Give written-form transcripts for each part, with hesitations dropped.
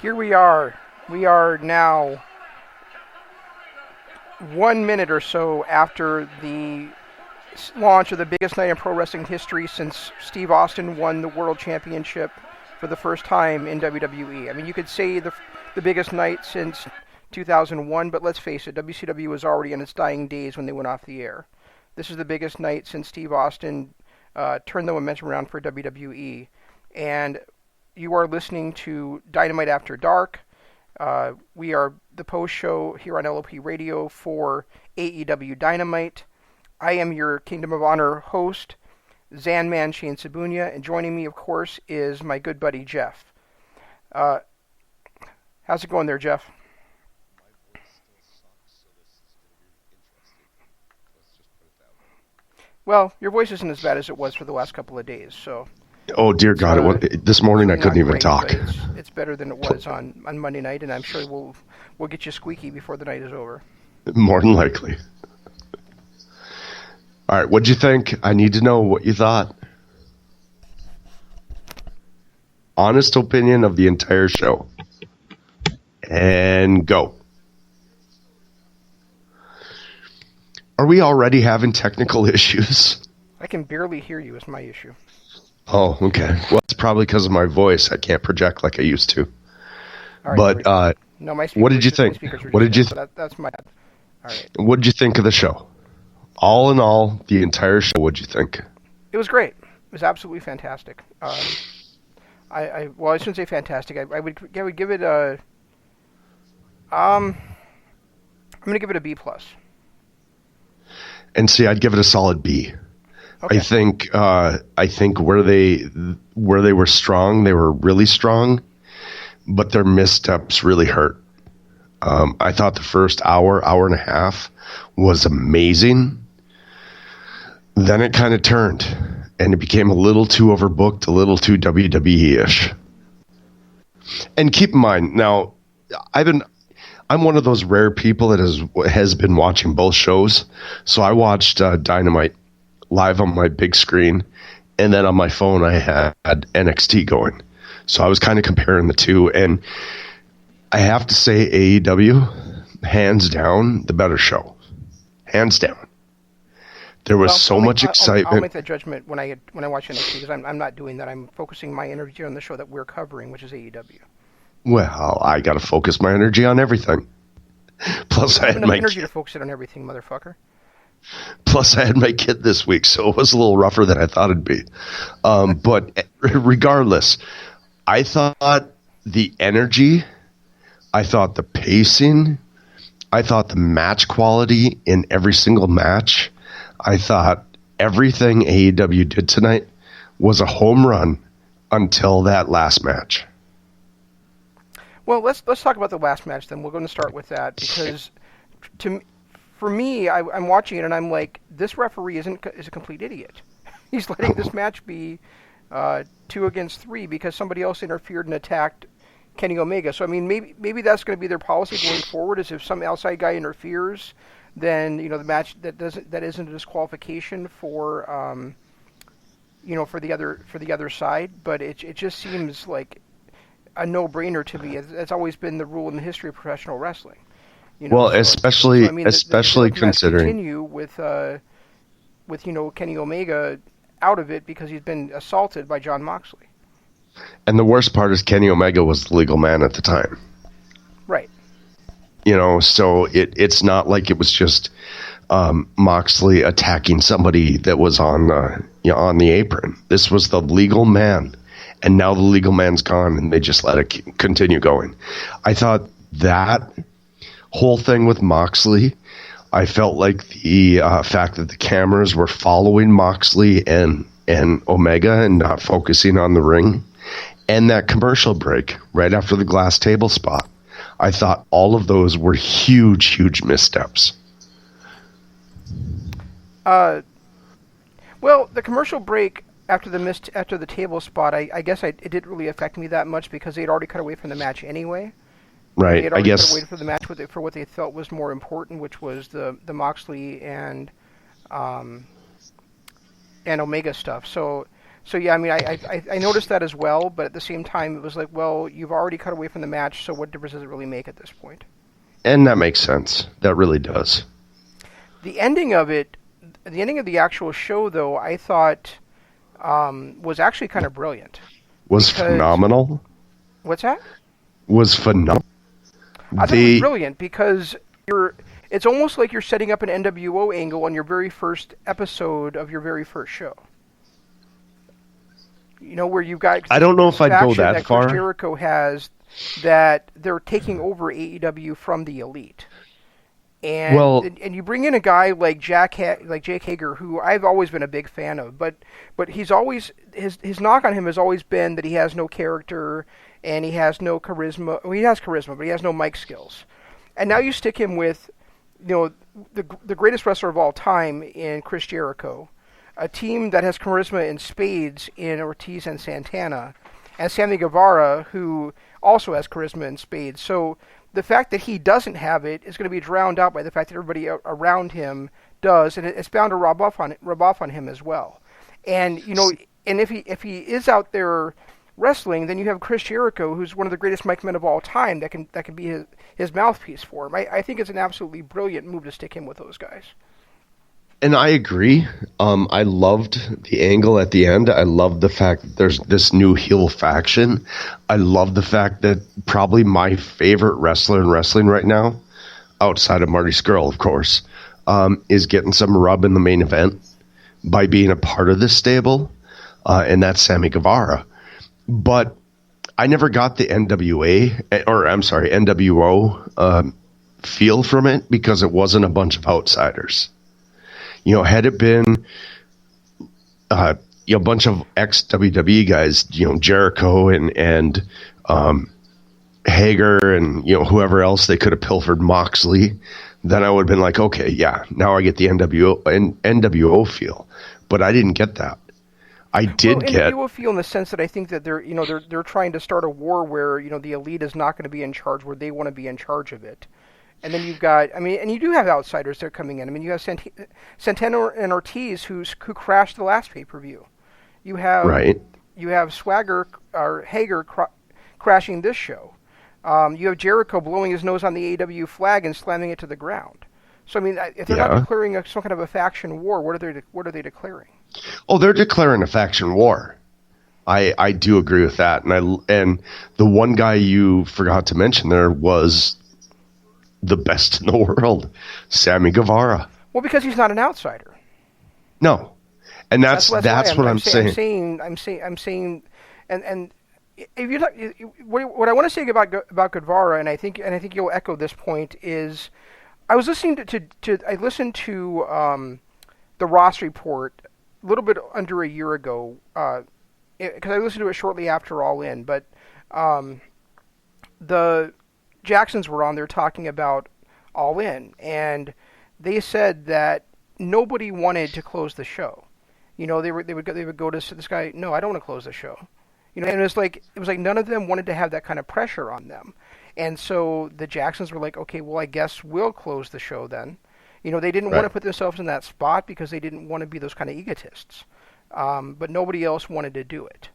Here we are. We are now 1 minute or so after the launch of the biggest night in pro wrestling history since Steve Austin won the World Championship for the first time in WWE. I mean, you could say the biggest night since 2001, but let's face it, WCW was already in its dying days when they went off the air. This is the biggest night since Steve Austin turned the momentum around for WWE. And you are listening to Dynamite After Dark. We are the post show here on LOP Radio for AEW Dynamite. I am your Kingdom of Honor host, Zanman Shane Sabunia, and joining me, of course, is my good buddy Jeff. How's it going there, Jeff? My voice still sucks, so this is going to be interesting. Let's just put it that way. Well, your voice isn't as bad as it was for the last couple of days, so... Oh, dear God. This morning I couldn't even talk. It's better than it was on Monday night, and I'm sure we'll get you squeaky before the night is over. More than likely. All right, what'd you think? I need to know what you thought. Honest opinion of the entire show. And go. Are we already having technical issues? I can barely hear you is my issue. Oh, okay. Well, it's probably because of my voice. I can't project like I used to. All right, but no, my what did you think? What did you? That's my. All right. What did you think of the show? All in all, the entire show. What did you think? It was great. It was absolutely fantastic. Well, I shouldn't say fantastic. I would give it a. I'm going to give it a B+. And see, I'd give it a solid B. Okay. I think where they were strong, they were really strong, but their missteps really hurt. I thought the first hour and a half was amazing. Then it kind of turned, and it became a little too overbooked, a little too WWE-ish. And keep in mind, now I'm one of those rare people that has been watching both shows. So I watched Dynamite live on my big screen, and then on my phone I had NXT going. So I was kind of comparing the two, and I have to say AEW, hands down, the better show. Hands down. There was so much excitement. I'll make that judgment when I watch NXT, because I'm not doing that. I'm focusing my energy on the show that we're covering, which is AEW. Well, I got to focus my energy on everything. Plus, I had my energy to focus it on everything, motherfucker. Plus, I had my kid this week, so it was a little rougher than I thought it'd be. But regardless, I thought the energy, I thought the pacing, I thought the match quality in every single match, I thought everything AEW did tonight was a home run until that last match. Well, let's talk about the last match then. We're going to start with that because for me, I'm watching it and I'm like, this referee is a complete idiot. He's letting this match be 2 against 3 because somebody else interfered and attacked Kenny Omega. So I mean, maybe that's going to be their policy going forward. Is if some outside guy interferes, then the match that isn't a disqualification for for the other side. But it just seems like a no-brainer to me. It's always been the rule in the history of professional wrestling. Especially the considering continue with Kenny Omega out of it because he's been assaulted by Jon Moxley. And the worst part is Kenny Omega was the legal man at the time. Right. So it's not like it was just Moxley attacking somebody that was on the apron. This was the legal man, and now the legal man's gone, and they just let it continue going. I thought that whole thing with Moxley, I felt like the fact that the cameras were following Moxley and Omega and not focusing on the ring, and that commercial break right after the glass table spot, I thought all of those were huge missteps. Well, the commercial break after the table spot, I guess it didn't really affect me that much because they'd already cut away from the match anyway. Right, I guess. Waited for the match for what they felt was more important, which was the Moxley and Omega stuff. So So yeah, I mean, I noticed that as well, but at the same time, it was like, well, you've already cut away from the match, so what difference does it really make at this point? And that makes sense. That really does. The ending of it, the ending of the actual show, though, I thought was actually kind of brilliant. Was phenomenal. What's that? Was phenomenal. I thought it was brilliant because it's almost like you're setting up an NWO angle on your very first episode of your very first show. You know, where you've got... I don't know if I'd go that far. Chris Jericho has that they're taking over AEW from the Elite. And you bring in a guy like Jake Hager, who I've always been a big fan of, but he's always his knock on him has always been that he has no character and he has no charisma. Well, he has charisma, but he has no mic skills. And now you stick him with, the greatest wrestler of all time in Chris Jericho, a team that has charisma in spades in Ortiz and Santana, and Sammy Guevara, who also has charisma in spades. So the fact that he doesn't have it is going to be drowned out by the fact that everybody around him does, and it's bound to rub off on him as well. And and if he is out there wrestling, then you have Chris Jericho, who's one of the greatest mic men of all time, that can be his mouthpiece for him. I think it's an absolutely brilliant move to stick him with those guys. And I agree. I loved the angle at the end. I love the fact that there's this new heel faction. I love the fact that probably my favorite wrestler in wrestling right now, outside of Marty Scurll, of course, is getting some rub in the main event by being a part of this stable, and that's Sammy Guevara. But I never got the NWO feel from it because it wasn't a bunch of outsiders. Had it been a bunch of ex-WWE guys, Jericho and Hager and, whoever else they could have pilfered, Moxley, then I would have been like, okay, yeah, now I get the NWO feel. But I didn't get that. I did get NWO feel in the sense that I think that they're trying to start a war where, the Elite is not going to be in charge, where they want to be in charge of it. And then you've got, and you do have outsiders that are coming in. I mean, you have Santana and Ortiz who crashed the last pay-per-view. You have Swagger or Hager crashing this show. You have Jericho blowing his nose on the AEW flag and slamming it to the ground. So I mean, if they're not declaring some kind of a faction war, what are they declaring? Oh, they're declaring a faction war. I do agree with that. And the one guy you forgot to mention there was the best in the world, Sammy Guevara. Well, because he's not an outsider. No, and that's what I'm saying. I'm saying, and if you what I want to say about Guevara, and I think you'll echo this point, is I was listening I listened to the Ross Report a little bit under a year ago, because I listened to it shortly after All In, but the Jacksons were on there talking about All In, and they said that nobody wanted to close the show. They would go to this guy, no, I don't want to close the show. And it was like none of them wanted to have that kind of pressure on them. And so the Jacksons were like, okay, well, I guess we'll close the show then. They didn't want to put themselves in that spot because they didn't want to be those kind of egotists. But nobody else wanted to do it.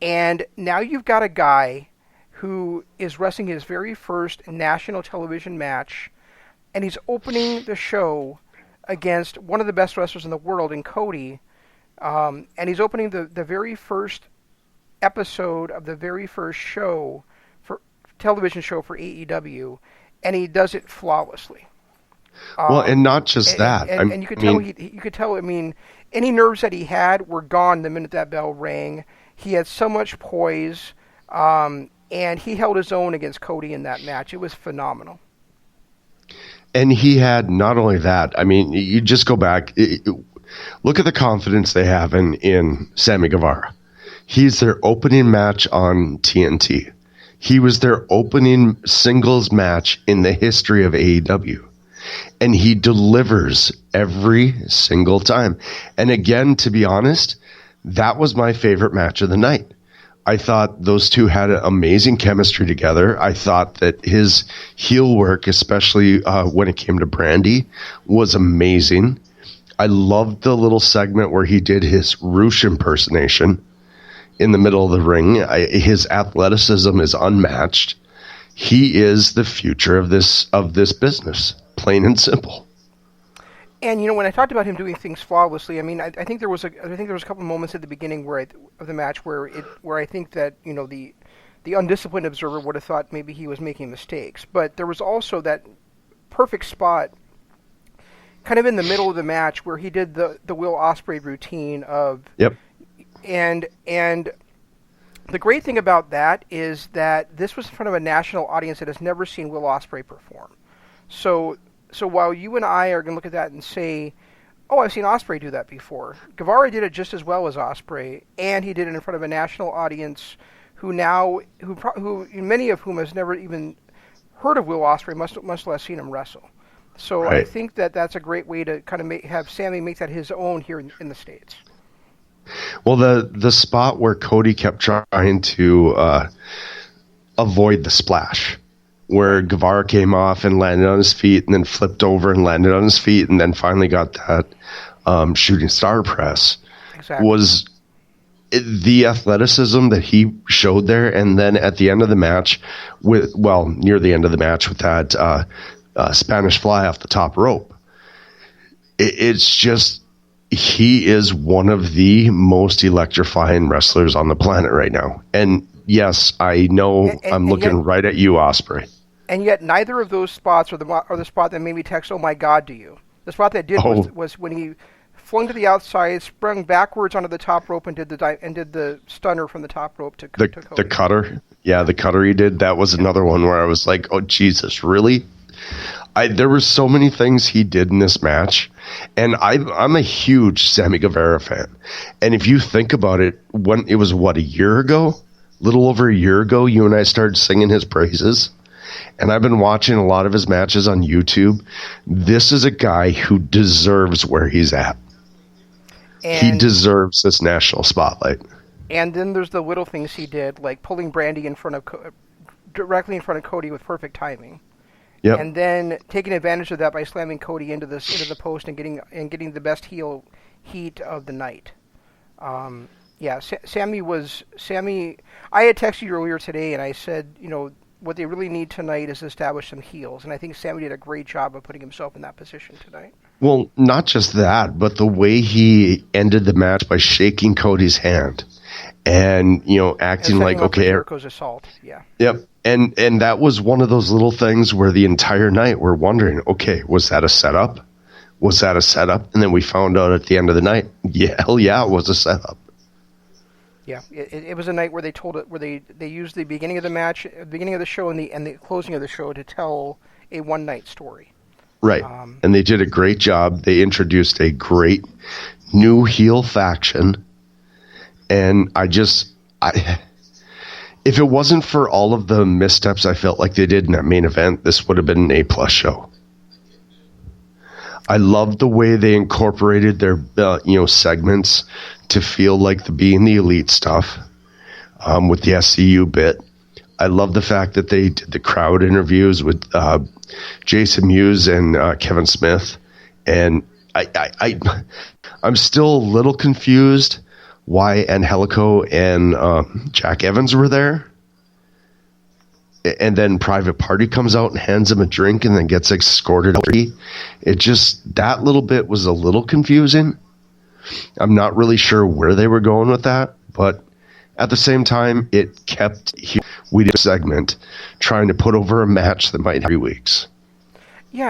And now you've got a guy who is wrestling his very first national television match, and he's opening the show against one of the best wrestlers in the world in Cody, and he's opening the very first episode of the very first television show for AEW, and he does it flawlessly. Well, and not just that. And you could tell you could tell. I mean, any nerves that he had were gone the minute that bell rang. He had so much poise. And he held his own against Cody in that match. It was phenomenal. And he had not only that. I mean, you just go back. Look at the confidence they have in Sammy Guevara. He's their opening match on TNT. He was their opening singles match in the history of AEW. And he delivers every single time. And again, to be honest, that was my favorite match of the night. I thought those two had amazing chemistry together. I thought that his heel work, especially when it came to Brandy, was amazing. I loved the little segment where he did his Roosh impersonation in the middle of the ring. His athleticism is unmatched. He is the future of this business, plain and simple. And when I talked about him doing things flawlessly, I mean, I think there was a couple of moments at the beginning of the match where I think that the undisciplined observer would have thought maybe he was making mistakes, but there was also that perfect spot, kind of in the middle of the match, where he did the Will Ospreay routine of. Yep. And the great thing about that is that this was in front of a national audience that has never seen Will Ospreay perform. So while you and I are going to look at that and say, "Oh, I've seen Ospreay do that before," Guevara did it just as well as Ospreay, and he did it in front of a national audience who many of whom has never even heard of Will Ospreay, much less seen him wrestle. So right. I think that that's a great way to kind of have Sammy make that his own here in the States. Well, the spot where Cody kept trying to avoid the splash, where Guevara came off and landed on his feet and then flipped over and landed on his feet and then finally got that shooting star press, exactly. was the athleticism that he showed there. And then at the end of the match, near the end of the match with that Spanish fly off the top rope, it's just, he is one of the most electrifying wrestlers on the planet right now. And yes, I know I'm looking right at you, Ospreay. And yet neither of those spots are the spot that made me text, "Oh my God," to you. The spot that did was when he flung to the outside, sprung backwards onto the top rope, and did the stunner from the top rope to Cody. The cutter. Yeah, the cutter he did. That was another one where I was like, oh, Jesus, really? There were so many things he did in this match, and I'm a huge Sammy Guevara fan. And if you think about it, when it was a year ago, little over a year ago, you and I started singing his praises, and I've been watching a lot of his matches on YouTube. This is a guy who deserves where he's at. And he deserves this national spotlight. And then there's the little things he did, like pulling Brandy directly in front of Cody with perfect timing. Yep. And then taking advantage of that by slamming Cody into the post and getting the best heel heat of the night. Sammy. I had texted you earlier today, and I said, what they really need tonight is to establish some heels, and I think Sammy did a great job of putting himself in that position tonight. Well, not just that, but the way he ended the match by shaking Cody's hand and acting like, okay, Jericho's assault. Yeah. Yep. And that was one of those little things where the entire night we're wondering, okay, was that a setup? Was that a setup? And then we found out at the end of the night, hell yeah, it was a setup. Yeah, it was a night where they used the beginning of the match, the beginning of the show, and the closing of the show to tell a one night story. Right, and they did a great job. They introduced a great new heel faction, and if it wasn't for all of the missteps I felt like they did in that main event, this would have been an A+ show. I loved the way they incorporated their segments to feel like being the elite stuff with the SCU bit. I love the fact that they did the crowd interviews with Jason Mewes and Kevin Smith, and I'm still a little confused why Angelico and Jack Evans were there. And then Private Party comes out and hands him a drink and then gets escorted out. That little bit was a little confusing. I'm not really sure where they were going with that, but at the same time, it kept we did a segment trying to put over a match that might have 3 weeks. Yeah,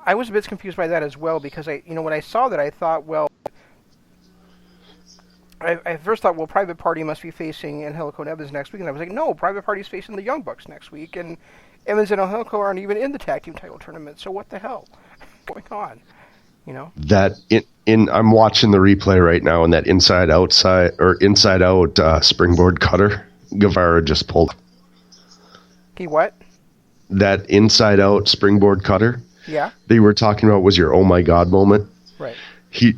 I was a bit confused by that as well, because when I saw that, I thought, well, I first thought, well, Private Party must be facing Angelico and Evans next week, and I was like, no, Private Party's facing the Young Bucks next week, and Evans and Angelico aren't even in the tag team title tournament, so what the hell is going on? That I'm watching the replay right now, and that inside out springboard cutter Guevara just pulled. He what? That inside out springboard cutter. Yeah. They were talking about was your oh my god moment. Right. He's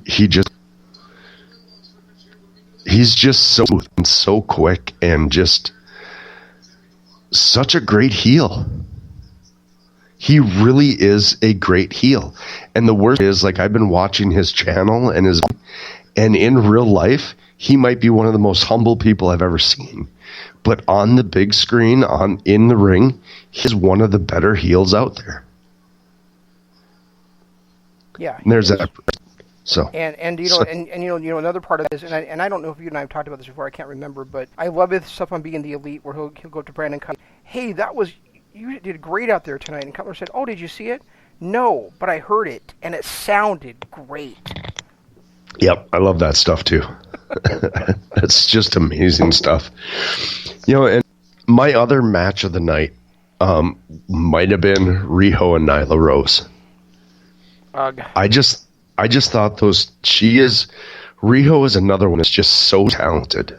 just so smooth and so quick and just such a great heel. He really is a great heel. And the worst is, like, I've been watching his channel and in real life, he might be one of the most humble people I've ever seen. But on the big screen, in the ring, he's one of the better heels out there. Yeah. And there's that. So and another part of this, and I don't know if you and I have talked about this before, I can't remember, but I love his stuff on Being the Elite where he'll go up to Brandon Cutler, hey, you did great out there tonight, and Cutler said, oh, did you see it? No, but I heard it, and it sounded great. Yep, I love that stuff too. That's just amazing stuff. And my other match of the night might have been Riho and Nyla Rose. I just thought Riho is another one that's just so talented.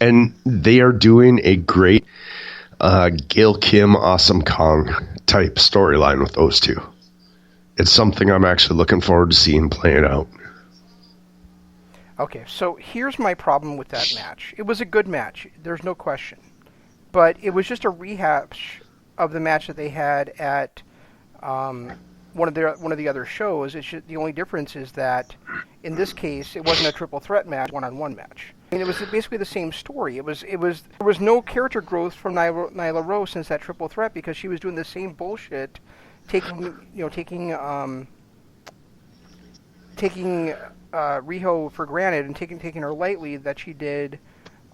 And they are doing a great Gail Kim, Awesome Kong type storyline with those two. It's something I'm actually looking forward to seeing playing out. Okay, so here's my problem with that match. It was a good match, there's no question. But it was just a rehash of the match that they had at one of the other shows. The only difference is that in this case, it wasn't a triple threat match, one-on-one match. I mean, it was basically the same story. There was no character growth from Nyla Rose since that triple threat because she was doing the same bullshit, taking Riho for granted and taking her lightly that she did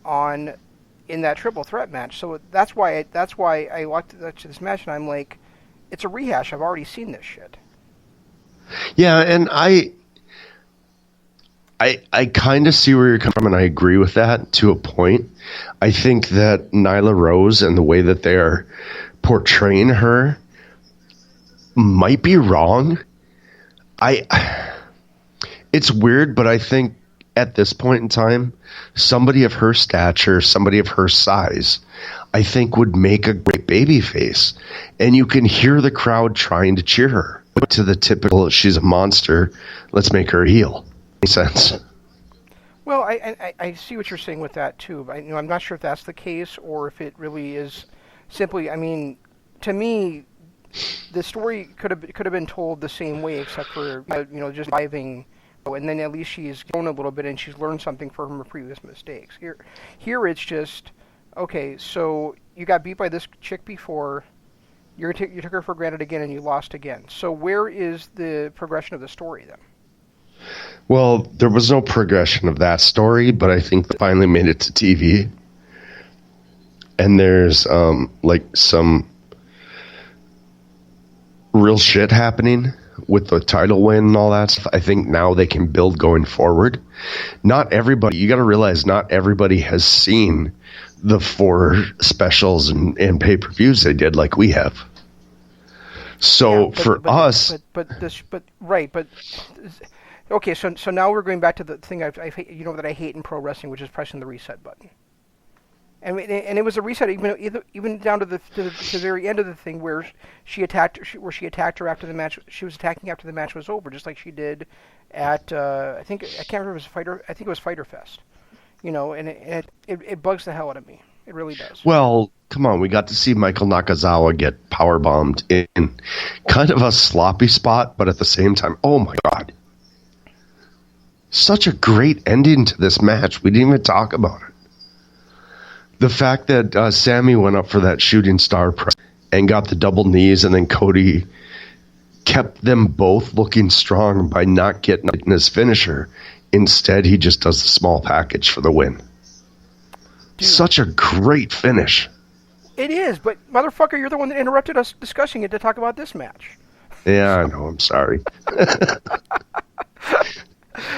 in that triple threat match. So that's why I walked to this match and I'm like, it's a rehash. I've already seen this shit. Yeah, and I kind of see where you're coming from, and I agree with that to a point. I think that Nyla Rose and the way that they are portraying her might be wrong. It's weird, but I think at this point in time, somebody of her stature, somebody of her size, I think would make a great baby face. And you can hear the crowd trying to cheer her. To the typical, she's a monster, let's make her a heel. Makes sense. Well, I see what you're saying with that, too. I'm not sure if that's the case or if it really is simply, I mean, to me, the story could have been told the same way except for, just driving, and then at least she's grown a little bit and she's learned something from her previous mistakes. Here it's just, okay, so you got beat by this chick before, you took her for granted again and you lost again. So where is the progression of the story then? Well, there was no progression of that story, but I think they finally made it to TV. And there's some real shit happening with the title win and all that stuff. I think now they can build going forward. Not everybody, you got to realize not everybody has seen the 4 specials and pay-per-views they did like we have. So okay, so now we're going back to the thing that I hate in pro wrestling, which is pressing the reset button. And it was a reset even down to the very end of the thing where she attacked her after the match. She was attacking after the match was over, just like she did at I can't remember if it was Fighter Fest. And it bugs the hell out of me. It really does. Well, come on, we got to see Michael Nakazawa get powerbombed in kind of a sloppy spot, but at the same time, oh my God. Such a great ending to this match. We didn't even talk about it. The fact that Sammy went up for that shooting star press and got the double knees, and then Cody kept them both looking strong by not getting his finisher. Instead, he just does the small package for the win. Dude, such a great finish. It is, but motherfucker, you're the one that interrupted us discussing it to talk about this match. Yeah, I know. I'm sorry.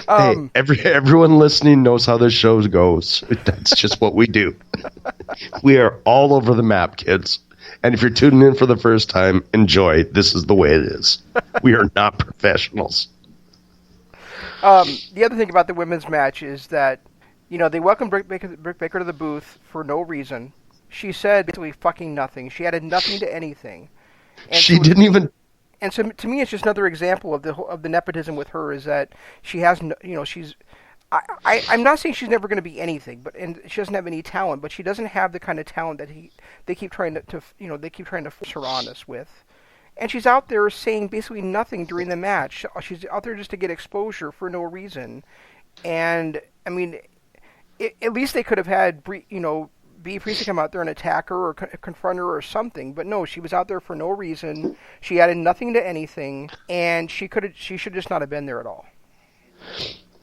Hey, everyone listening knows how this show goes. That's just what we do. We are all over the map, kids. And if you're tuning in for the first time, enjoy. This is the way it is. We are not professionals. The other thing about the women's match is that, they welcomed Britt Baker to the booth for no reason. She said basically fucking nothing. She added nothing to anything. And she didn't even... And so to me, it's just another example of the nepotism with her is that she has, she's I'm not saying she's never going to be anything, and she doesn't have any talent, but she doesn't have the kind of talent that they keep trying they keep trying to force her on us with. And she's out there saying basically nothing during the match. She's out there just to get exposure for no reason. And I mean, at least they could have had Bea Priestley come out there and attack her or confront her or something. But no, she was out there for no reason. She added nothing to anything, and she should just not have been there at all.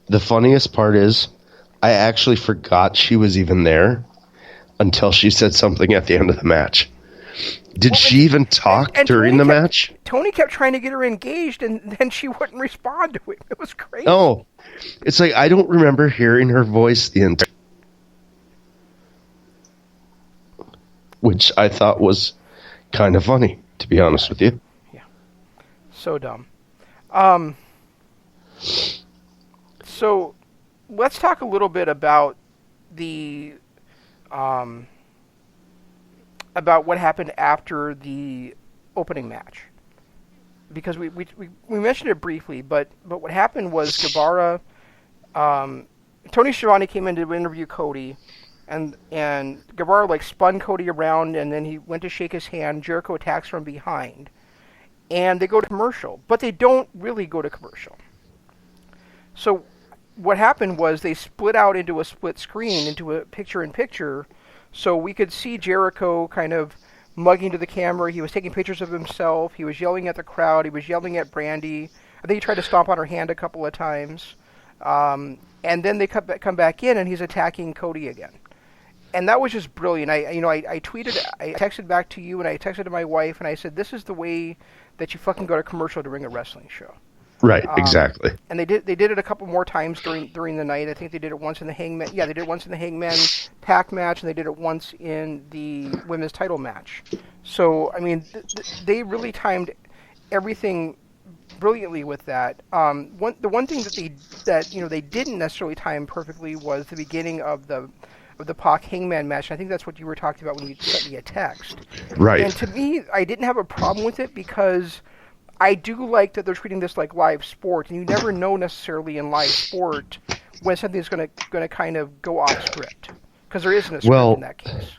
The funniest part is, I actually forgot she was even there until she said something at the end of the match. Did she even talk during the match? Tony kept trying to get her engaged, and then she wouldn't respond to it. It was crazy. Oh, it's like I don't remember hearing her voice the entire, which I thought was kind of funny, to be honest with you. Yeah, so dumb. So let's talk a little bit about the about what happened after the opening match, because we mentioned it briefly, but what happened was Guevara, Tony Schiavone came in to interview Cody, and Guevara spun Cody around, and then he went to shake his hand. Jericho attacks from behind, and they go to commercial, but they don't really go to commercial. So what happened was they split out into a split screen, into a picture-in-picture, so we could see Jericho kind of mugging to the camera. He was taking pictures of himself. He was yelling at the crowd. He was yelling at Brandy. I think he tried to stomp on her hand a couple of times. And then they come back in, and he's attacking Cody again. And that was just brilliant. I tweeted, I texted back to you, and I texted to my wife, and I said, this is the way that you fucking go to commercial during a wrestling show. Right, exactly. And they did it a couple more times during the night. I think they did it once in the Hangman. Yeah, they did it once in the Hangman Pac match, and they did it once in the women's title match. So I mean, they really timed everything brilliantly with that. The one thing that they didn't necessarily time perfectly was the beginning of the Pac Hangman match. I think that's what you were talking about when you sent me a text. Right. And to me, I didn't have a problem with it because I do like that they're treating this like live sport, and you never know necessarily in live sport when something's going to kind of go off script, because there isn't a script in that case.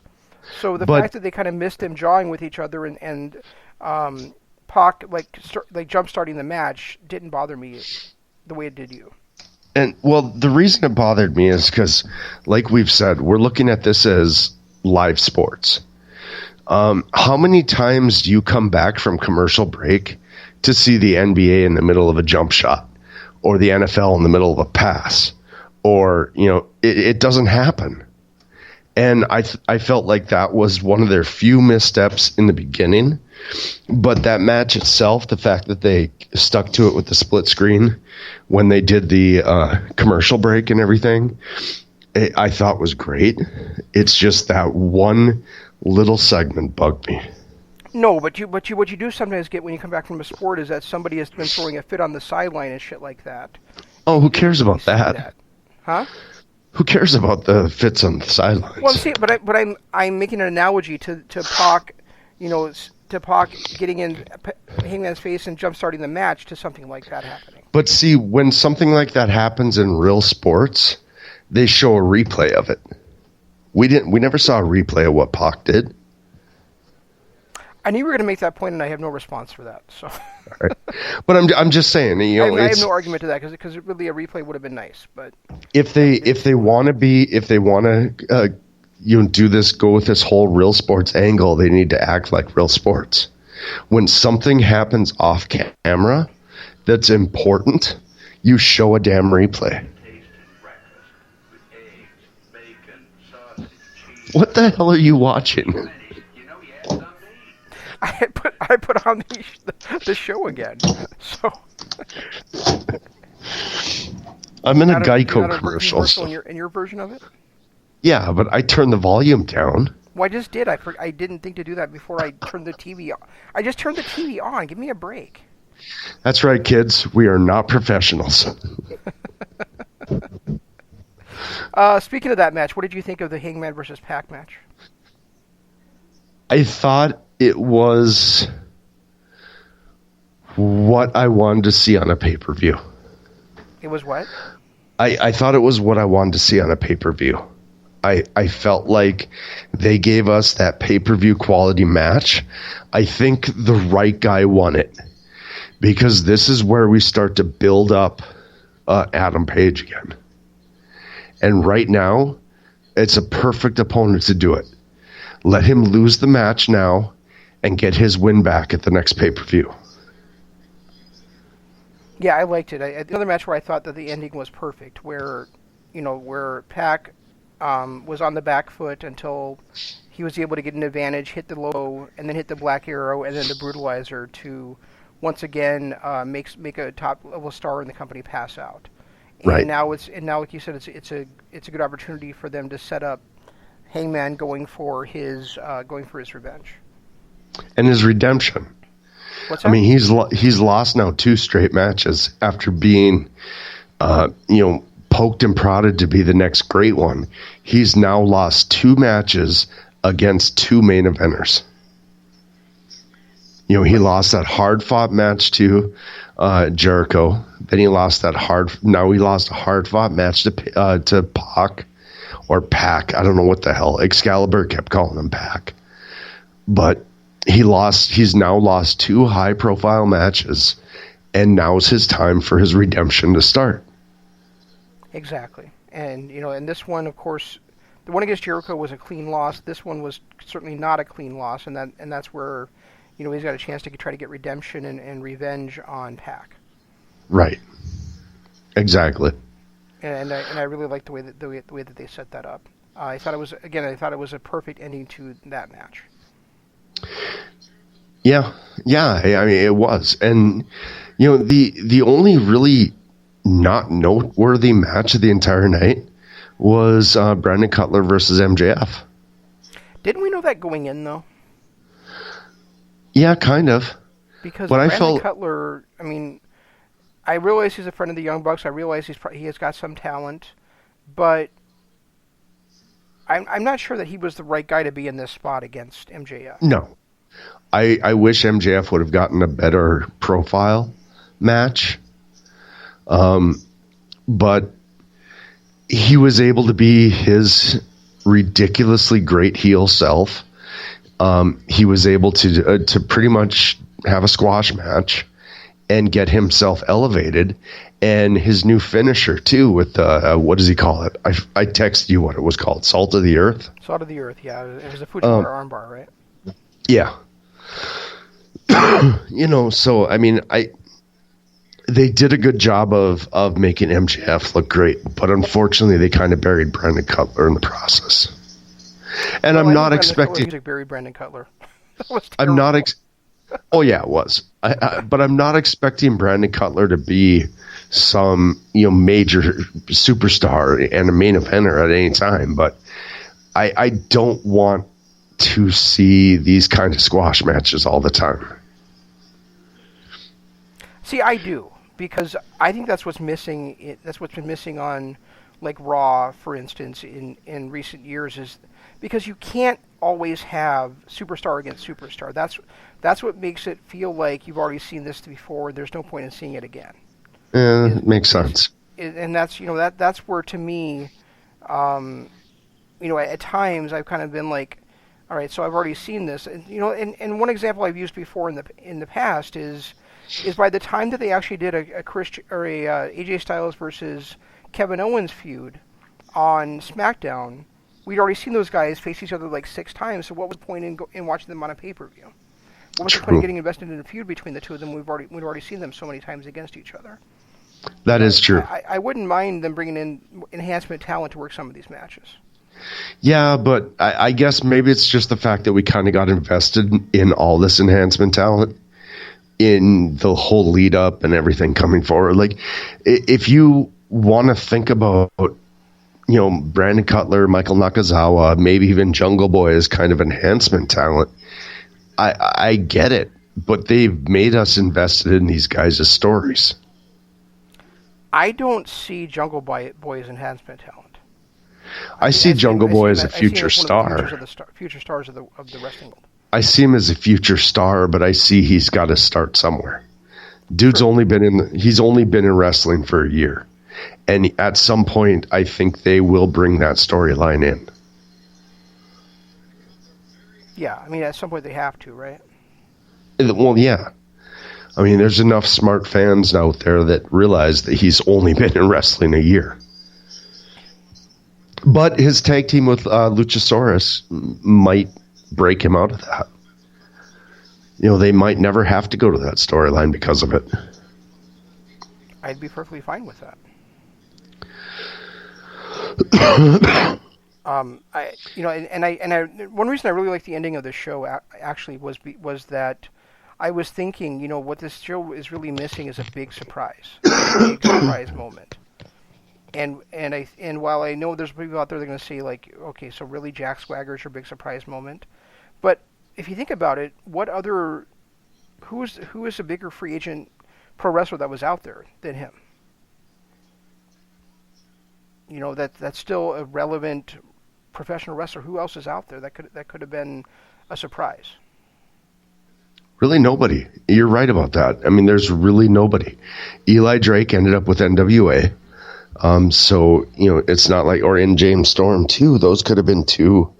So the fact that they kind of missed them jawing with each other and Pac jump starting the match didn't bother me the way it did you. And the reason it bothered me is because, like we've said, we're looking at this as live sports. How many times do you come back from commercial break to see the NBA in the middle of a jump shot, or the NFL in the middle of a pass, or it doesn't happen? And I felt like that was one of their few missteps in the beginning. But that match itself, the fact that they stuck to it with the split screen when they did the commercial break and everything, I thought was great. It's just that one little segment bugged me. No, but what you do sometimes get when you come back from a sport is that somebody has been throwing a fit on the sideline and shit like that. Oh, who cares about that? Huh? Who cares about the fits on the sidelines? Well, see, but I'm making an analogy to Pac, to Pac getting in Hangman's face and jump starting the match to something like that happening. But see, when something like that happens in real sports, they show a replay of it. We never saw a replay of what Pac did. I knew you were going to make that point, and I have no response for that. So, right. But I'm just saying, I have no argument to that because really a replay would have been nice. But if they want to do this, go with this whole real sports angle, they need to act like real sports. When something happens off camera that's important, you show a damn replay. What the hell are you watching? I put on the show again. So I'm in a Geico commercial. In your version of it? Yeah, but I turned the volume down. Well, I just did. I didn't think to do that before I turned the TV on. I just turned the TV on. Give me a break. That's right, kids. We are not professionals. Speaking of that match, what did you think of the Hangman versus Pac match? I thought it was what I wanted to see on a pay-per-view. It was what? I thought it was what I wanted to see on a pay-per-view. I felt like they gave us that pay-per-view quality match. I think the right guy won it, because this is where we start to build up Adam Page again. And right now, it's a perfect opponent to do it. Let him lose the match now and get his win back at the next pay-per-view. Yeah, I liked it. Another match where I thought that the ending was perfect, where Pac was on the back foot until he was able to get an advantage, hit the low, and then hit the Black Arrow, and then the Brutalizer to once again make a top level star in the company pass out. And Right. now like you said, it's a good opportunity for them to set up Hangman going for his revenge. And his redemption. What's that? I mean, he's lost now 2 straight matches after being, poked and prodded to be the next great one. He's now lost 2 matches against 2 main eventers. He lost that hard-fought match to Jericho. Then he lost a hard-fought match to Pac, or Pac. I don't know what the hell. Excalibur kept calling him Pac. But he's now lost 2 high-profile matches, and now's his time for his redemption to start. Exactly. And and this one, of course, the one against Jericho was a clean loss. This one was certainly not a clean loss, and that's where he's got a chance to try to get redemption and revenge on Pac. Right. Exactly. And I really liked the way that they set that up. I thought it was a perfect ending to that match. Yeah. I mean, it was, and the only really not noteworthy match of the entire night was Brandon Cutler versus MJF. Didn't we know that going in, though? Yeah, kind of. Because but Brandon Cutler, I mean, I realize he's a friend of the Young Bucks. I realize he has got some talent, but I'm not sure that he was the right guy to be in this spot against MJF. No. I wish MJF would have gotten a better profile match. But he was able to be his ridiculously great heel self. He was able to pretty much have a squash match and get himself elevated, and his new finisher too with what does he call it? I texted you what it was called. Salt of the Earth. Salt of the Earth. Yeah, it was a Fujiwara armbar, right? Yeah. So I mean, they did a good job of making MJF look great, but unfortunately they kind of buried Brandon Cutler in the process. And I'm not expecting. Music buried Brandon Cutler. I'm not. Oh yeah, it was. But I'm not expecting Brandon Cutler to be some major superstar and a main eventer at any time. But I don't want to see these kind of squash matches all the time. See, I do, because I think that's what's missing. That's what's been missing on, like, Raw, for instance, in recent years, is because you can't always have superstar against superstar. That's what makes it feel like you've already seen this before. There's no point in seeing it again. Yeah, it makes sense. And that's that's where, to me, at times I've kind of been like, all right, so I've already seen this, and and one example I've used before in the past is by the time that they actually did a AJ Styles versus Kevin Owens feud on SmackDown, we'd already seen those guys face each other like 6 times. So what was the point in watching them on a pay-per-view? What was the point of getting invested in a feud between the two of them? We'd already seen them so many times against each other. That is true. I wouldn't mind them bringing in enhancement talent to work some of these matches. Yeah, but I guess maybe it's just the fact that we kind of got invested in all this enhancement talent in the whole lead up and everything coming forward. Like, if you want to think about, Brandon Cutler, Michael Nakazawa, maybe even Jungle Boy as kind of enhancement talent, I get it, but they've made us invested in these guys' stories. I don't see Jungle Boy as enhancement talent. I see Jungle Boy as a future star. Future stars of the wrestling world. I see him as a future star, but I see he's got to start somewhere. Dude's only been in wrestling for a year, And at some point, I think they will bring that storyline in. Yeah, I mean, at some point they have to, right? Well, yeah. I mean, there's enough smart fans out there that realize that he's only been in wrestling a year. But his tag team with Luchasaurus might break him out of that. You know, they might never have to go to that storyline because of it. I'd be perfectly fine with that. One reason I really like the ending of the show actually was that I was thinking, you know, what this show is really missing is a big surprise moment. And while I know there's people out there that are going to say, like, okay, so really Jack Swagger's your big surprise moment, but if you think about it, who is a bigger free agent pro wrestler that was out there than him? You know, that's still a relevant professional wrestler. Who else is out there that could have been a surprise? Really nobody. You're right about that. I mean, there's really nobody. Eli Drake ended up with NWA. So, you know, it's not like, or in James Storm too, those could have been two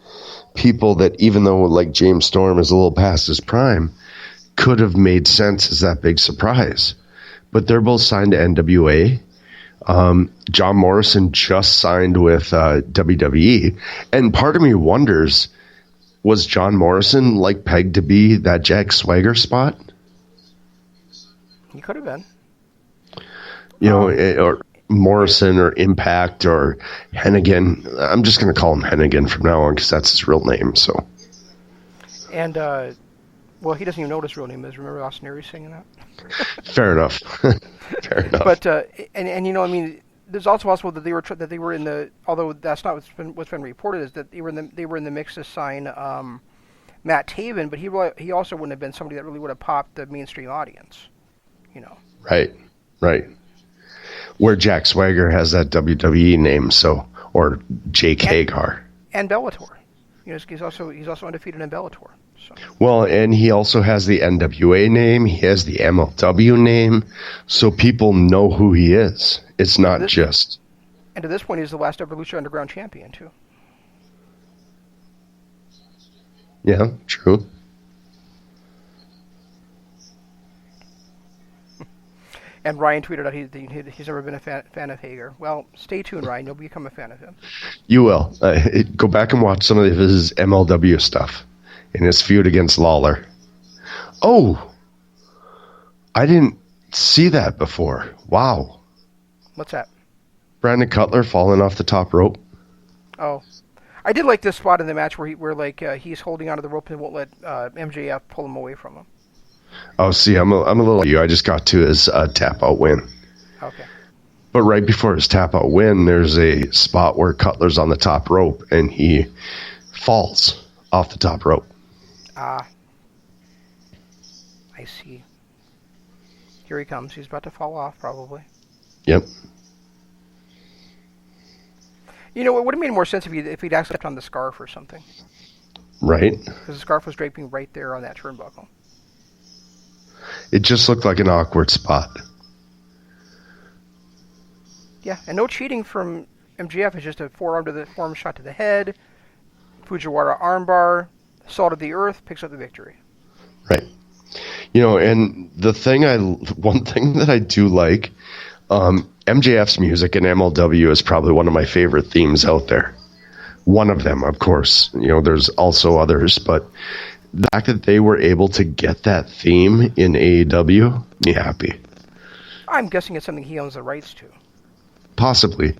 people that, even though like James Storm is a little past his prime, could have made sense as that big surprise. But they're both signed to NWA. John Morrison just signed with WWE. And part of me wonders, was John Morrison like pegged to be that Jack Swagger spot? He could have been. You know, or Morrison or Impact or Hennigan. I'm just going to call him Hennigan from now on because that's his real name. So. And well, he doesn't even know what his real name is. Remember Austin Aries singing that? Fair enough. Fair enough. But and you know, I mean, there's also possible that they were in the, although that's not what's been reported, is that they were in the mix to sign Matt Taven, but he also wouldn't have been somebody that really would have popped the mainstream audience. You know. Right. Where Jack Swagger has that WWE name, so, or Jake Hagar. And Bellator. You know, he's also undefeated in Bellator. So. Well, and he also has the NWA name. He has the MLW name, so people know who he is. It's not just. And to this point, he's the last ever Lucha Underground champion too. Yeah, true. And Ryan tweeted out he's never been a fan of Hager. Well, stay tuned, Ryan. You'll become a fan of him. You will. Go back and watch some of his MLW stuff in his feud against Lawler. Oh, I didn't see that before. Wow. What's that? Brandon Cutler falling off the top rope. Oh, I did like this spot in the match where he's holding onto the rope and won't let MJF pull him away from him. Oh, see, I'm a little like you. I just got to his tap out win. Okay. But right before his tap out win, there's a spot where Cutler's on the top rope and he falls off the top rope. Ah. I see. Here he comes. He's about to fall off, probably. Yep. You know, it would have made more sense if he'd actually stepped on the scarf or something. Right. Because the scarf was draping right there on that turnbuckle. It just looked like an awkward spot. Yeah, and no cheating from MJF. It's just a forearm shot to the head. Fujiwara armbar, salt of the earth, picks up the victory. Right. You know, and one thing that I do like, MJF's music in MLW is probably one of my favorite themes out there. One of them, of course. You know, there's also others, but the fact that they were able to get that theme in AEW, me happy. I'm guessing it's something he owns the rights to. Possibly.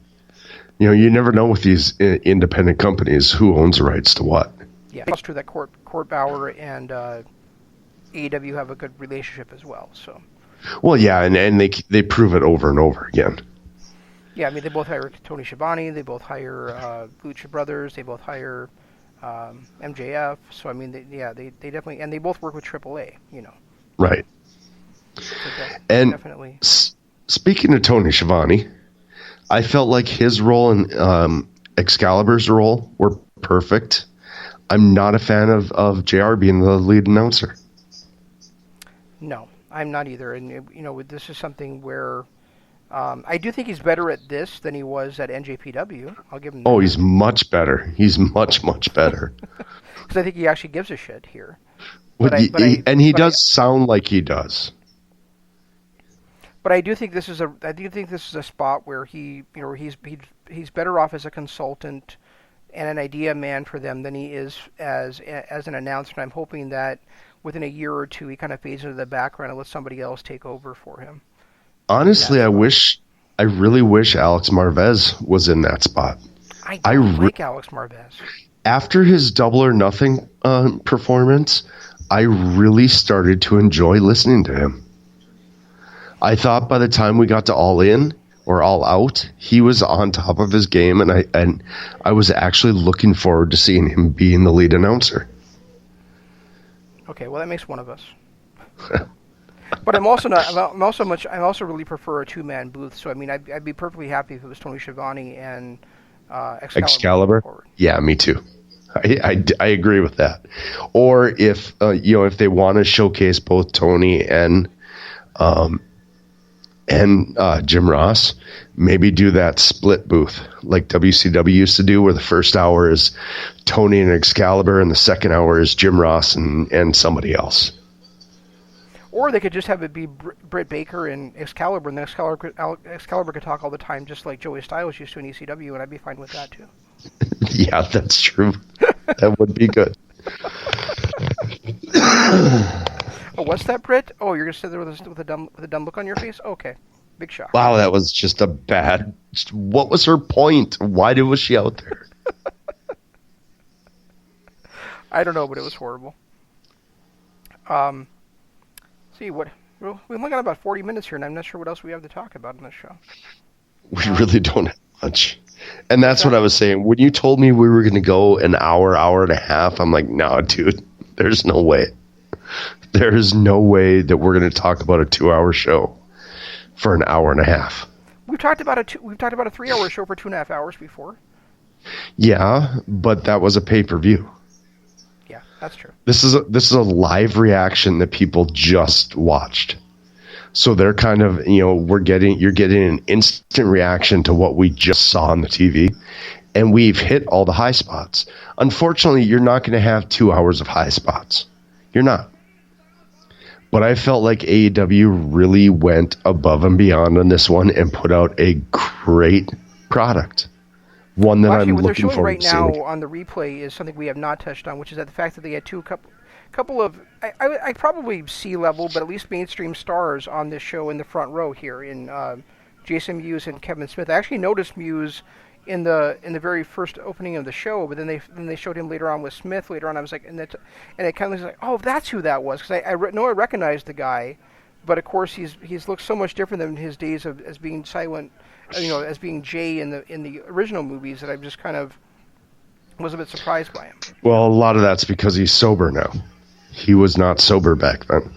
You know, you never know with these independent companies who owns the rights to what. Yeah, it's true that Court Bauer and AEW have a good relationship as well. So. Well, yeah, and they prove it over and over again. Yeah, I mean, they both hire Tony Schiavone, they both hire Lucha Brothers, they both hire MJF. So, I mean, they definitely, and they both work with AAA, you know. Right. So and definitely. Speaking of Tony Schiavone, I felt like his role and Excalibur's role were perfect. I'm not a fan of JR being the lead announcer. No, I'm not either. And, you know, this is something where I do think he's better at this than he was at NJPW. I'll give him that. Oh, he's much better. He's much, much better. Because I think he actually gives a shit here. And he does sound like he does. But I do think this is a spot where he's better off as a consultant and an idea man for them than he is as an announcer. And I'm hoping that within a year or two he kind of fades into the background and lets somebody else take over for him. Honestly, I really wish Alex Marvez was in that spot. I like Alex Marvez. After his Double or Nothing performance, I really started to enjoy listening to him. I thought by the time we got to All In or All Out, he was on top of his game, and I was actually looking forward to seeing him being the lead announcer. Okay, well that makes one of us. But I'm also really prefer a two-man booth. So I mean, I'd be perfectly happy if it was Tony Schiavone and Excalibur. Yeah, me too. I agree with that. Or if if they want to showcase both Tony and Jim Ross, maybe do that split booth like WCW used to do, where the first hour is Tony and Excalibur and the second hour is Jim Ross and somebody else. Or they could just have it be Britt Baker and Excalibur, and then Excalibur could talk all the time, just like Joey Styles used to in ECW, and I'd be fine with that too. Yeah, that's true. That would be good. Oh, what's that, Britt? Oh, you're gonna sit there with a dumb look on your face? Okay, big shock. Wow, that was just a bad. What was her point? Why was she out there? I don't know, but it was horrible. See what we've only got about 40 minutes here, and I'm not sure what else we have to talk about in this show. We really don't have much. And that's what I was saying. When you told me we were going to go an hour and a half, I'm like, no, dude, there's no way. There is no way that we're going to talk about a 2-hour show for an hour and a half. We've talked about a 3-hour show for 2.5 hours before. Yeah, but that was a pay-per-view. Yeah, that's true. This is a live reaction that people just watched. So they're kind of, you're getting an instant reaction to what we just saw on the TV, and we've hit all the high spots. Unfortunately, you're not going to have 2 hours of high spots. You're not. But I felt like AEW really went above and beyond on this one and put out a great product. One that I'm looking forward to seeing. What they're showing right now on the replay is something we have not touched on, which is that the fact that they had couple of I probably C-level, but at least mainstream stars on this show in the front row here in Jason Mewes and Kevin Smith. I actually noticed Mewes in the very first opening of the show, but then they showed him later on with Smith. Later on, I was like, and it kind of was like, oh, that's who that was, because I know I recognized the guy, but of course he's looked so much different than his days of as being silent, as being Jay in the original movies, that I just kind of was a bit surprised by him. Well, a lot of that's because he's sober now. He was not sober back then.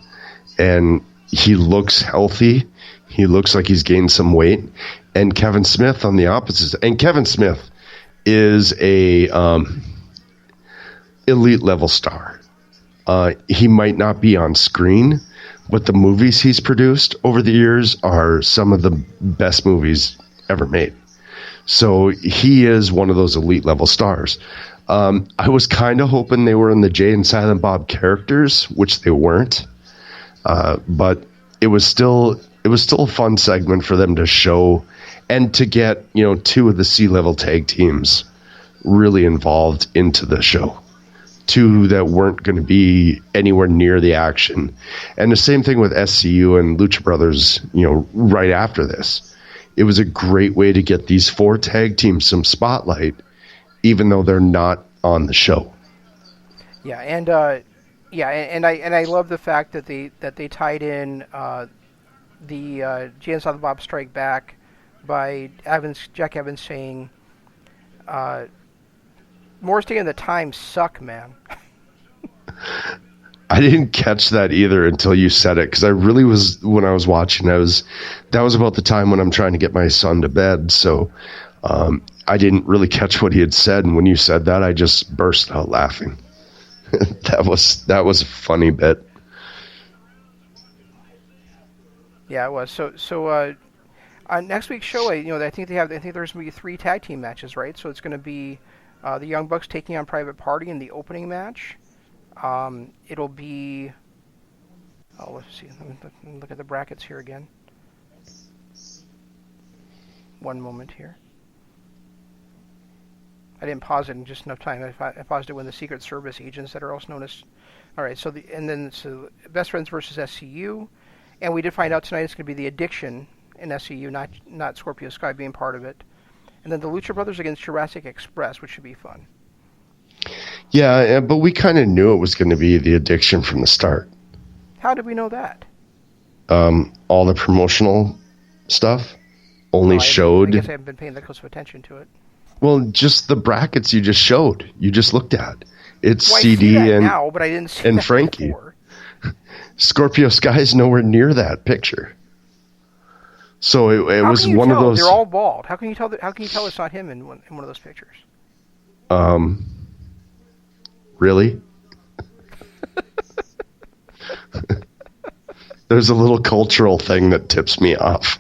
And he looks healthy. He looks like he's gained some weight. And Kevin Smith on the opposite. And Kevin Smith is a elite level star. He might not be on screen, but the movies he's produced over the years are some of the best movies ever made. So he is one of those elite level stars. I was kind of hoping they were in the Jay and Silent Bob characters, which they weren't. But it was still a fun segment for them to show and to get, two of the C-level tag teams really involved into the show. Two that weren't going to be anywhere near the action. And the same thing with SCU and Lucha Brothers, right after this. It was a great way to get these 4 tag teams some spotlight, even though they're not on the show. Yeah, and I love the fact that they tied in the Jay and Silent Bob Strike Back by Jack Evans saying, "Morris Day and the Times suck, man." I didn't catch that either until you said it, because I really was, when I was watching, that was about the time when I'm trying to get my son to bed, so I didn't really catch what he had said, and when you said that, I just burst out laughing. That was a funny bit. Yeah, it was. So Next week's show, I think there's going to be 3 tag team matches, right? So it's going to be the Young Bucks taking on Private Party in the opening match. It'll be. Oh, let's see. Let me look at the brackets here again. One moment here. I didn't pause it in just enough time. I paused it when the Secret Service agents that are also known as. All right. So Best Friends versus SCU, and we did find out tonight it's going to be the Addiction in SCU, not Scorpio Sky being part of it, and then the Lucha Brothers against Jurassic Express, which should be fun. Yeah, but we kind of knew it was going to be the Addiction from the start. How did we know that? All the promotional stuff only showed. I guess I haven't been paying that close of attention to it. Well, just the brackets you just showed. You just looked at. It's I CD see that and now, but I didn't see and that Frankie. before. Scorpio Sky's nowhere near that picture. So it was one of those. They're all bald. How can you tell? How can you tell it's not him in one of those pictures? Really? There's a little cultural thing that tips me off.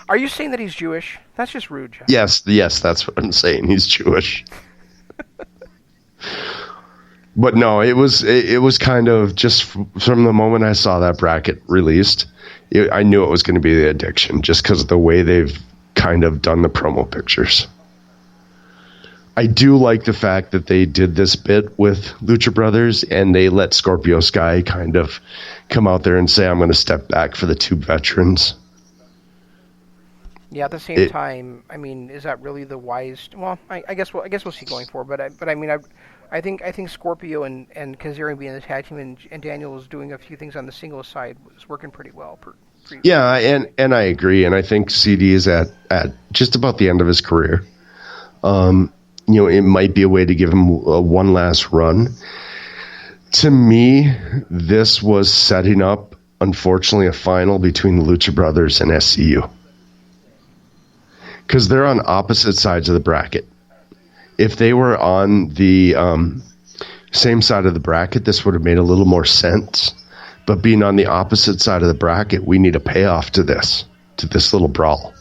Are you saying that he's Jewish? That's just rude, Jeff. Yes, that's what I'm saying. He's Jewish. But no, it was kind of just from the moment I saw that bracket released, I knew it was going to be the Addiction just because of the way they've kind of done the promo pictures. I do like the fact that they did this bit with Lucha Brothers and they let Scorpio Sky kind of come out there and say, I'm going to step back for the 2 veterans. Yeah, at the same time, I mean, is that really the wise? Well, I guess we'll see going forward. But I mean, I think Scorpio and Kazarian being the tag team and Daniel was doing a few things on the singles side was working pretty well. Yeah, and I agree, and I think CD is at just about the end of his career. It might be a way to give him one last run. To me, this was setting up, unfortunately, a final between the Lucha Brothers and SCU. Because they're on opposite sides of the bracket. If they were on the same side of the bracket, this would have made a little more sense. But being on the opposite side of the bracket, we need a payoff to this little brawl.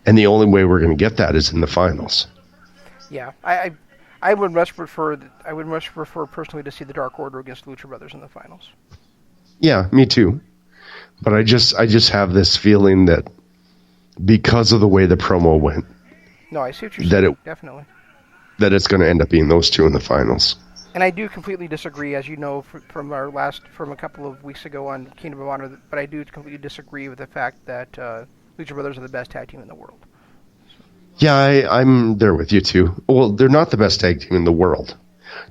And the only way we're going to get that is in the finals. Yeah, I would much prefer personally to see the Dark Order against Lucha Brothers in the finals. Yeah, me too. But I just have this feeling that because of the way the promo went, no, I see what you're saying. Definitely. That it's going to end up being those 2 in the finals. And I do completely disagree, as you know, from a couple of weeks ago on Kingdom of Honor. But I do completely disagree with the fact that Lucha Brothers are the best tag team in the world. Yeah, I'm there with you too. Well, they're not the best tag team in the world.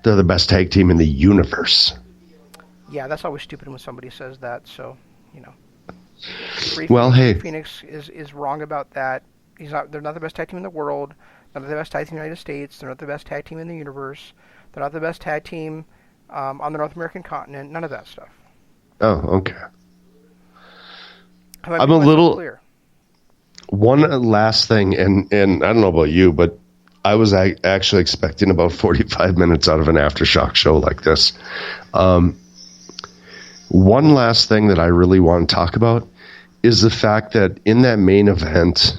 They're the best tag team in the universe. Yeah, that's always stupid when somebody says that. So, Phoenix is wrong about that. They're not the best tag team in the world. They're not the best tag team in the United States. They're not the best tag team in the universe. They're not the best tag team on the North American continent. None of that stuff. Oh, okay. I'm a little clear. One last thing, and I don't know about you, but I was actually expecting about 45 minutes out of an Aftershock show like this. One last thing that I really want to talk about is the fact that in that main event,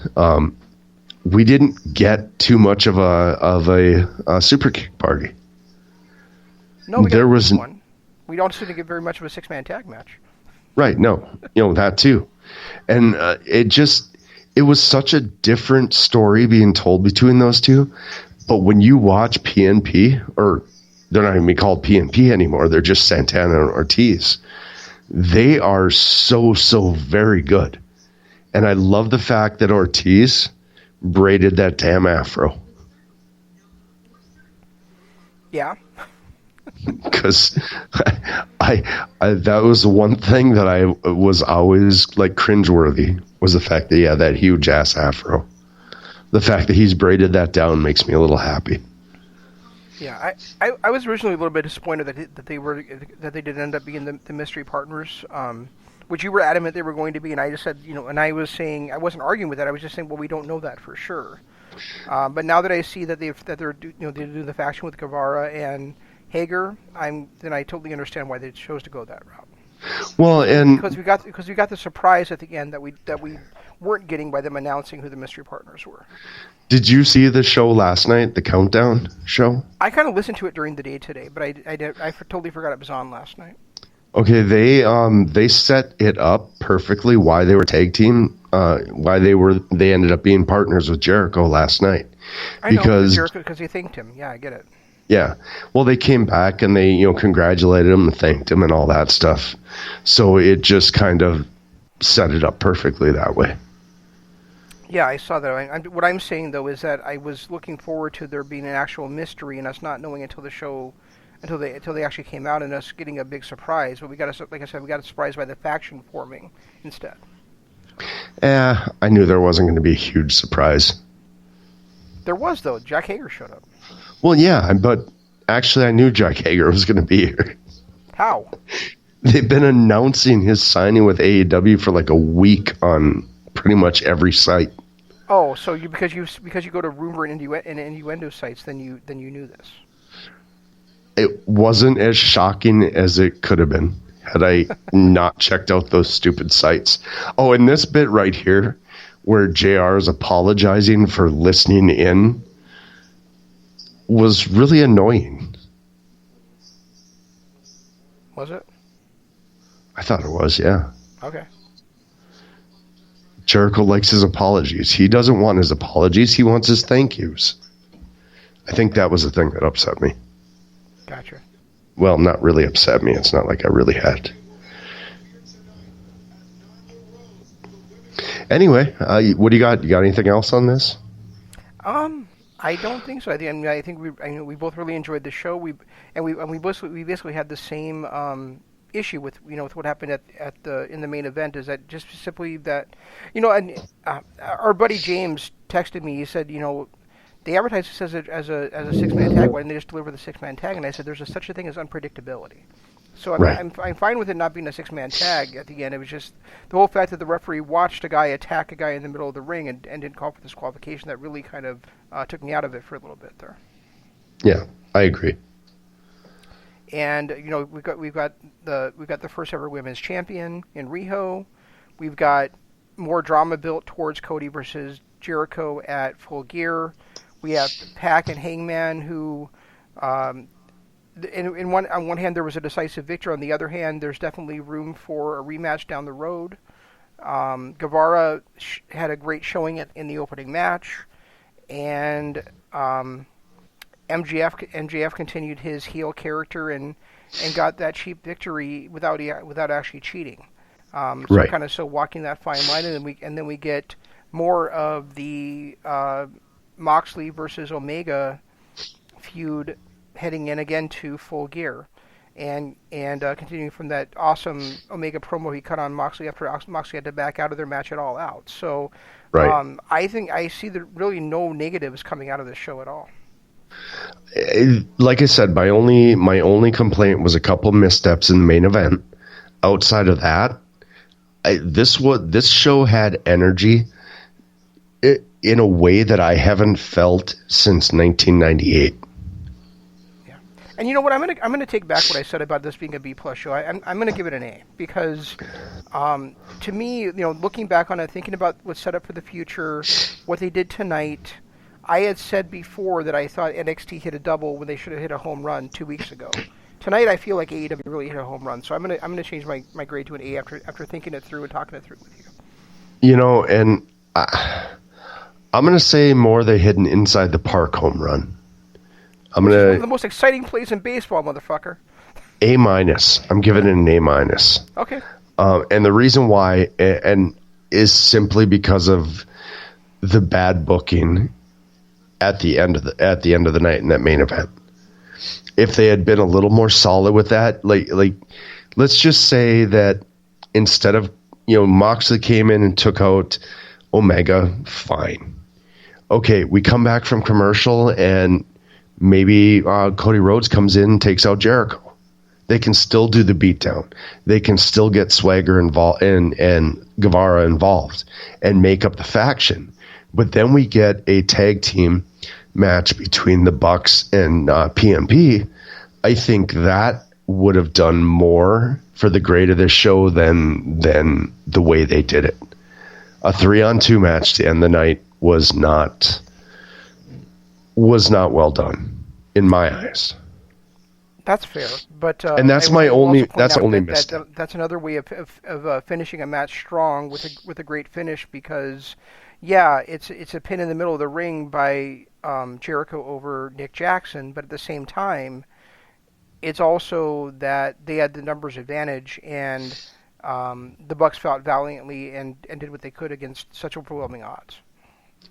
we didn't get too much of a super kick party. No, there was one. We don't seem to get very much of a 6-man tag match. Right. No, that too, and it was such a different story being told between those 2. But when you watch PNP, or they're not even called PNP anymore, they're just Santana and Ortiz. They are so very good. And I love the fact that Ortiz braided that damn afro. Yeah. Because I that was the one thing that I was always like cringeworthy was the fact that that huge ass afro. The fact that he's braided that down makes me a little happy. Yeah, I was originally a little bit disappointed that they did end up being the mystery partners, which you were adamant they were going to be, and I just said and I was saying I wasn't arguing with that. I was just saying, well, we don't know that for sure. But now that I see that they're doing the faction with Guevara and Hager, then I totally understand why they chose to go that route. Well, and because we got the surprise at the end that we weren't getting by them announcing who the mystery partners were. did you see the show last night, the Countdown show? I kind of listened to it during the day today, but I totally forgot it was on last night. Okay, they set it up perfectly why they were tag team, why they ended up being partners with Jericho last night. I know, Jericho, because he thanked him. Yeah, I get it. Yeah. Well, they came back and they, congratulated him and thanked him and all that stuff. So it just kind of set it up perfectly that way. Yeah, I saw that. What I'm saying, though, is that I was looking forward to there being an actual mystery and us not knowing until the show, until they actually came out and us getting a big surprise. But like I said, we got a surprise by the faction forming instead. I knew there wasn't going to be a huge surprise. There was, though. Jack Hager showed up. Well, yeah, but actually I knew Jack Hager was going to be here. How? They've been announcing his signing with AEW for like a week on pretty much every site. Oh, so because you go to rumor and innuendo sites, then you knew this. It wasn't as shocking as it could have been had I not checked out those stupid sites. Oh, and this bit right here where JR is apologizing for listening in was really annoying. Was it? I thought it was, yeah. Okay. Jericho likes his apologies. He doesn't want his apologies. He wants his thank yous. I think that was the thing that upset me. Gotcha. Well, not really upset me. It's not like I really had. Anyway, what do you got? You got anything else on this? I don't think so. I think we both really enjoyed the show. We basically had the same issue with with what happened in the main event. Is that just simply that and our buddy James texted me. He said they advertise this as a 6-man tag. Why didn't they just deliver the 6-man tag? And I said there's such a thing as unpredictability. So I'm fine with it not being a 6-man tag at the end. It was just the whole fact that the referee watched a guy attack a guy in the middle of the ring and didn't call for disqualification that really kind of took me out of it for a little bit there. Yeah, I agree. And we've got the first ever women's champion in Riho. We've got more drama built towards Cody versus Jericho at Full Gear. We have Pac and Hangman who. On one hand, there was a decisive victory. On the other hand, there's definitely room for a rematch down the road. Guevara had a great showing in the opening match, and MJF continued his heel character and got that cheap victory without actually cheating. So walking that fine line, and then we get more of the Moxley versus Omega feud heading in again to Full Gear, and continuing from that awesome Omega promo he cut on Moxley after Moxley had to back out of their match at All Out. So, I think I see really no negatives coming out of this show at all. Like I said, my only complaint was a couple missteps in the main event. Outside of that, this show had energy in a way that I haven't felt since 1998. And you know what? I'm gonna take back what I said about this being a B+ show. I'm gonna give it an A because, to me, looking back on it, thinking about what's set up for the future, what they did tonight, I had said before that I thought NXT hit a double when they should have hit a home run 2 weeks ago. Tonight, I feel like AEW really hit a home run, so I'm gonna change my grade to an A after thinking it through and talking it through with you. And I'm gonna say more they hit an inside the park home run. One of the most exciting plays in baseball, motherfucker. A-. I'm giving it an A-. Okay. And the reason why is simply because of the bad booking at the end of the night in that main event. If they had been a little more solid with that, like let's just say that instead of Moxley came in and took out Omega, fine. Okay, we come back from commercial and maybe Cody Rhodes comes in and takes out Jericho. They can still do the beatdown. They can still get Swagger involved and Guevara involved and make up the faction. But then we get a tag team match between the Bucks and PMP. I think that would have done more for the grade of this show than the way they did it. A 3-on-2 match to end the night was not well done in my eyes. That's fair, but and that's my only mistake. That's another way of finishing a match strong with a great finish, because it's a pin in the middle of the ring by Jericho over Nick Jackson, but at the same time, it's also that they had the numbers advantage, and the Bucks fought valiantly and did what they could against such overwhelming odds.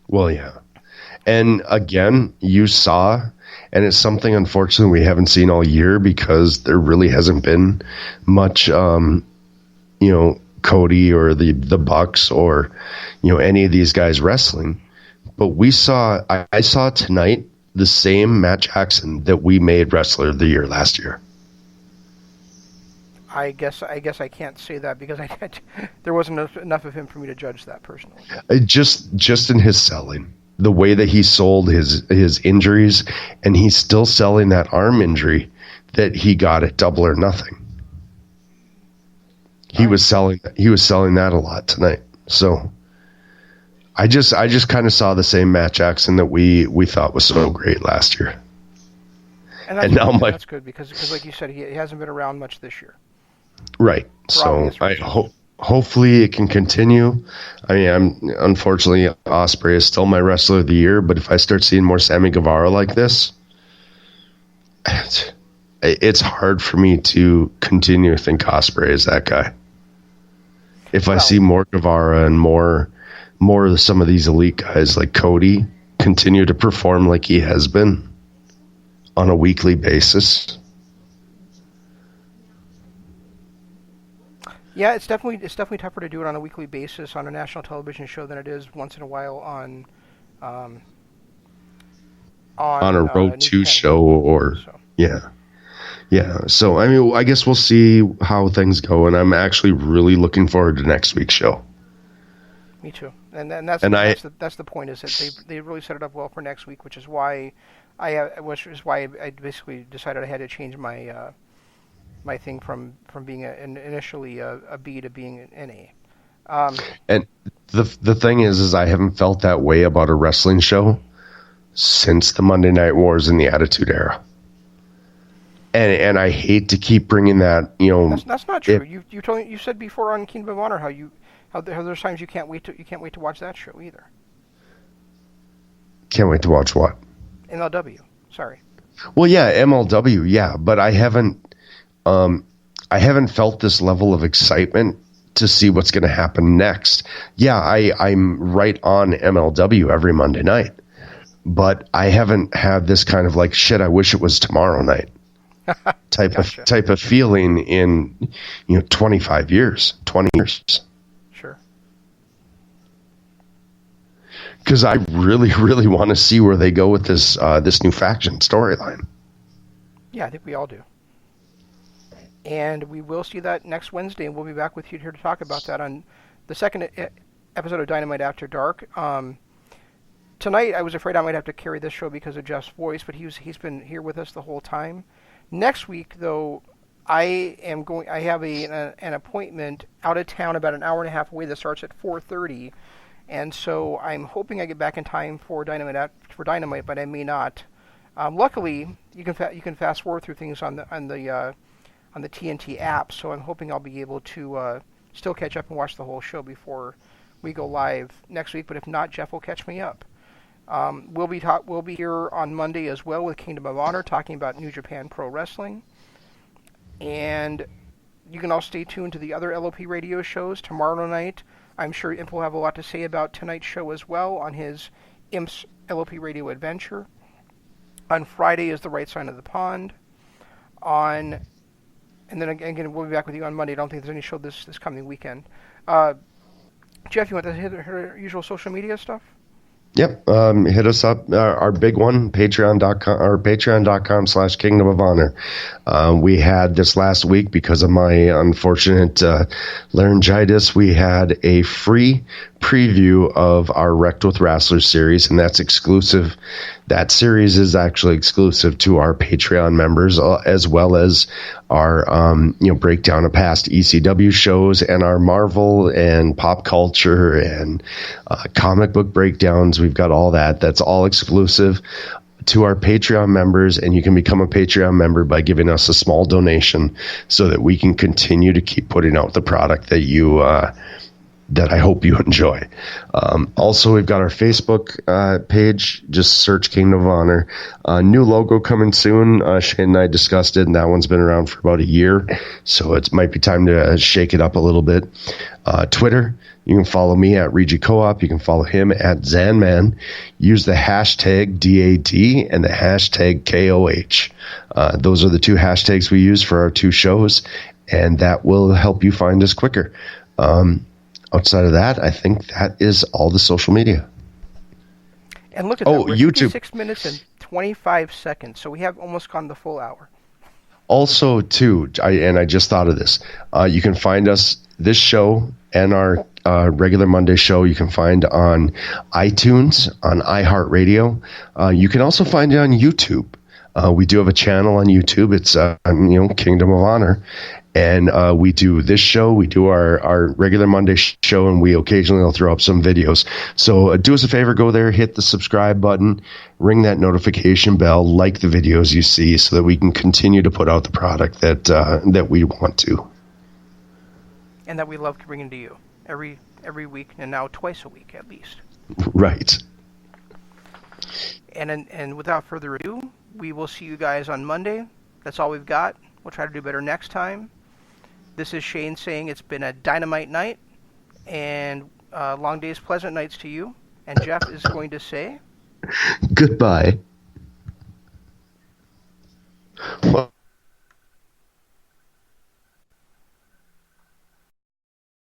Well, yeah. And again, you saw, and it's something unfortunately we haven't seen all year because there really hasn't been much, Cody or the Bucks or, any of these guys wrestling. But I saw tonight the same Matt Jackson that we made Wrestler of the Year last year. I guess I can't say that because there wasn't enough of him for me to judge that personally. Just in his selling, the way that he sold his injuries, and he's still selling that arm injury that he got at Double or Nothing. He was selling that a lot tonight. So I just kind of saw the same Matt Jackson that we thought was so great last year. And now that's good because like you said, he hasn't been around much this year. Right. So hopefully it can continue. I mean, unfortunately, Ospreay is still my Wrestler of the Year, but if I start seeing more Sammy Guevara like this, it's hard for me to continue to think Ospreay is that guy. If I see more Guevara and more of some of these elite guys like Cody continue to perform like he has been on a weekly basis. Yeah, it's definitely tougher to do it on a weekly basis on a national television show than it is once in a while on a Road 2 show or so. Yeah. So I mean, I guess we'll see how things go, and I'm actually really looking forward to next week's show. Me too, and that's the point, is that they really set it up well for next week, which is why I basically decided I had to change my my thing from being initially a B to being an A. And the thing is I haven't felt that way about a wrestling show since the Monday Night Wars in the Attitude Era. And I hate to keep bringing that, That's not true. You said before on Kingdom of Honor how there's times you can't wait to watch that show either. Can't wait to watch what? MLW. Sorry. Well, yeah, MLW, yeah, but I haven't felt this level of excitement to see what's going to happen next. Yeah, I'm right on MLW every Monday night, but I haven't had this kind of like, shit, I wish it was tomorrow night type of feeling in 20 years. Sure. Because I really, really want to see where they go with this new faction storyline. Yeah, I think we all do. And we will see that next Wednesday, and we'll be back with you here to talk about that on the second episode of Dynamite After Dark. Tonight, I was afraid I might have to carry this show because of Jeff's voice, but he's been here with us the whole time. Next week, though, I have an appointment out of town about an hour and a half away that starts at 4:30, and so I'm hoping I get back in time for Dynamite, but I may not. Luckily, you can fast forward through things on the TNT app, so I'm hoping I'll be able to still catch up and watch the whole show before we go live next week. But if not, Jeff will catch me up. We'll be here on Monday as well with Kingdom of Honor, talking about New Japan Pro Wrestling. And you can all stay tuned to the other LOP radio shows. Tomorrow night, I'm sure Imp will have a lot to say about tonight's show as well on his Imp's LOP Radio Adventure. On Friday is The Right Side of the Pond. And then again, we'll be back with you on Monday. I don't think there's any show this coming weekend. Jeff, you want to hit our usual social media stuff? Yep. Hit us up. Our big one, patreon.com/Kingdom of Honor. We had this last week, because of my unfortunate laryngitis, we had a free preview of our Wrecked with Wrestlers series, and that's exclusive That series is actually exclusive to our Patreon members, as well as our breakdown of past ECW shows and our Marvel and pop culture and comic book breakdowns. We've got all that. That's all exclusive to our Patreon members, and you can become a Patreon member by giving us a small donation so that we can continue to keep putting out the product that you that I hope you enjoy. Also, we've got our Facebook page. Just search Kingdom of Honor. New logo coming soon. Shane and I discussed it, and that one's been around for about a year, so it might be time to shake it up a little bit. Twitter, you can follow me at Regi Co-op. You can follow him at Zanman. Use the hashtag DAD and the hashtag KOH. Those are the two hashtags we use for our two shows, and that will help you find us quicker. Outside of that, I think that is all the social media. And look at that. We're YouTube. 6 minutes and 25 seconds, so we have almost gone the full hour. Also, too, I just thought of this. You can find us, this show and our regular Monday show, you can find on iTunes, on iHeartRadio. You can also find it on YouTube. We do have a channel on YouTube. It's Kingdom of Honor. And we do this show, we do our regular Monday show, and we occasionally will throw up some videos. So do us a favor, go there, hit the subscribe button, ring that notification bell, like the videos you see, so that we can continue to put out the product that we want to. And that we love bringing to you every week, and now twice a week at least. Right. And without further ado, we will see you guys on Monday. That's all we've got. We'll try to do better next time. This is Shane saying it's been a dynamite night, and long days, pleasant nights to you. And Jeff is going to say... Goodbye. Well,